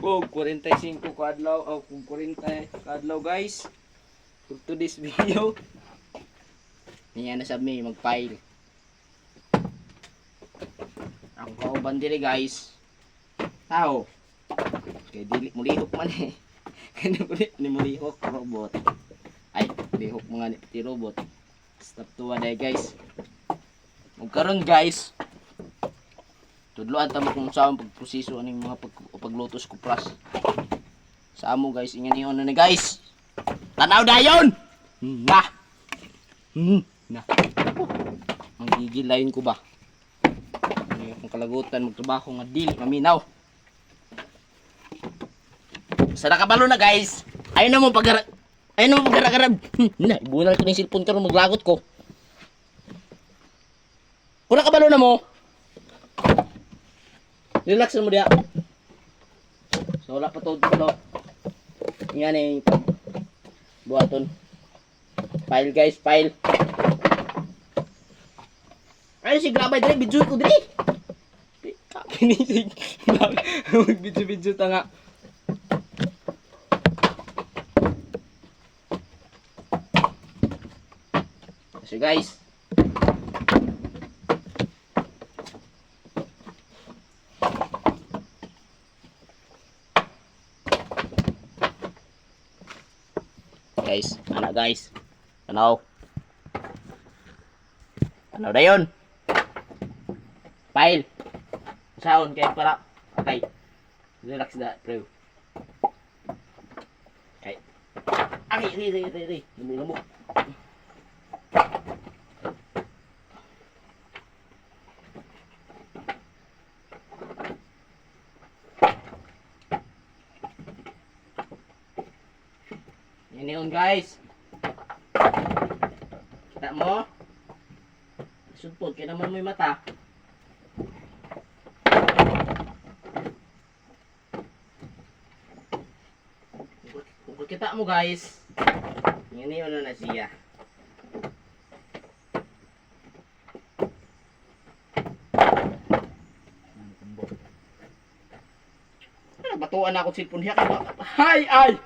Og 45 kadlaw o kung 40 kadlaw guys. For today's video. Niya na sabi mag-file. Ang kauban diri guys. Tao. Kay dili mo lihok man eh. Kaya ni mo lihok robot. Ay, lihok mga ti robot. Stop tuwa day guys. Magkaroon guys. Tudloan ta mo kung saan pagproseso aning mga paglutos ko pras. Sa amo guys, ingan niyo na guys. Tanaw dayon. Na. Na. Ang gigilayin ko ba? Ang kalagutan magtrabaho nga dili maminaw. Sa nakabalo na guys. Ayun na mo paggarag. Na, ibunal ko ng cellphone karon maglagot ko. Kung nakabalo na mo. Relax mo dia. So wala pa to dito. Yan eh buhaton. File guys, file. Ay si grabay diri, video ko diri. Kinisig. Video ta nga. So guys, anak guys, tanaw dayon file sound kay para okay, relax da bro. Okay, ay lumulumok. Yan yun guys. Kita mo? Sudpod, kaya naman mo yung mata. Kung kita mo guys, yan yun na siya. Batuan ako cellphone hiya ka. Ay!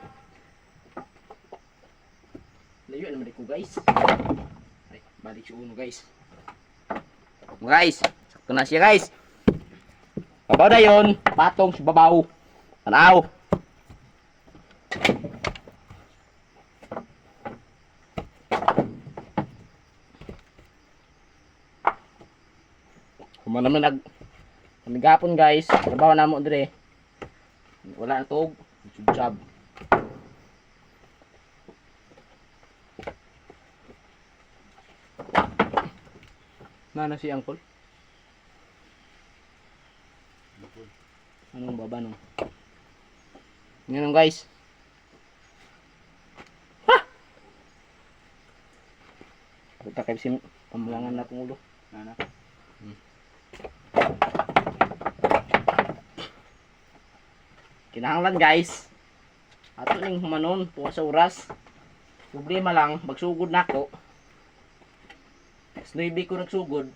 Layo naman ko guys. Ay, balik si uno guys. Guys, sakto na siya guys. Babaw na yun. Patong si babaw. Tanaw. Kuma naman nagapon guys. Trabaho na mo dire. Wala na tog. Subsab. Mana si Uncle? Anong baba nung? Ngayon guys. Ha! Kita kayo si pamulangan na kong ulo. Nana. Kinahanglan guys. Ato ning humanon tuwa sa oras. Problema lang, magsugod na ako. 9 ko nagsugod.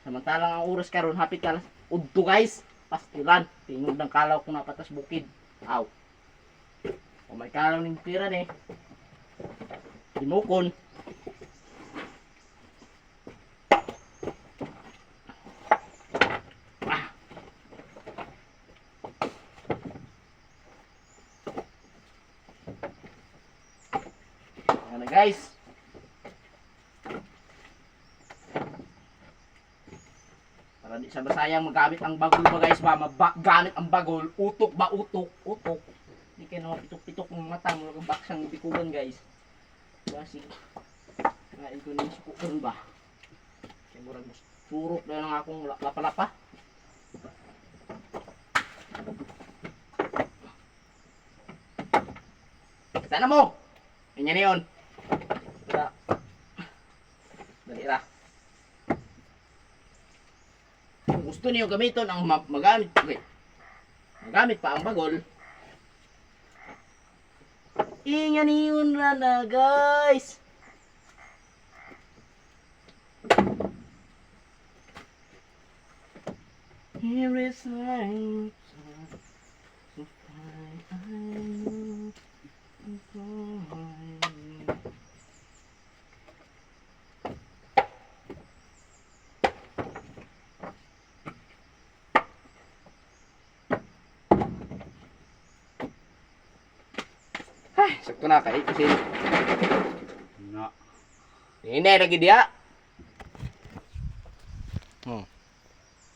Samantalang ang oras karon hapit ka udto guys. Pastilan, tingog ng kalaw ko na patas bukid. Aw. O may kalaw ning tira ni. Dimukon. Ano guys? Para di sa basayang magamit ang bagol ba guys ba? Gamit ang bagol. Utok ba? Utok. Hindi kayo naman pitok-pitok ng mata. Mga baksang bikugan guys. Kasi ngayon ko nang sukukan ba? Kaya murag surok na lang akong lapa-lapa. Kita na mo! Ganyan na yun. Dali ra. Kung gusto niyo gamiton ang magamit pa ang bagol. Ingan yun na guys. Here is mine. Sakto na kay kasi Na. ini lagi dia.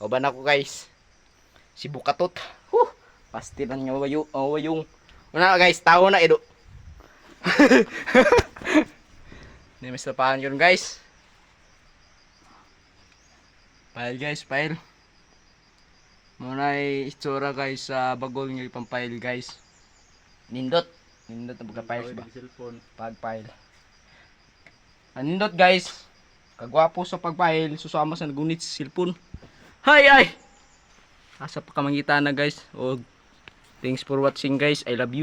Oban ako guys. Si Bukatot. Pasti na niya wayong. Una guys, tao na edo. Ni Mr. Pahan yun guys. Pile guys, pile. Muna ay itsura guys sa bagol nyo ipampile guys. Nindot. Nindot na pagka-pile ba? Cellphone. Pag-pile. Nindot guys. Kagwapo sa pag-pile. Susama sa nagunit sa cellphone. Hay ay! Asa pa kamangita na guys. O, thanks for watching guys. I love you.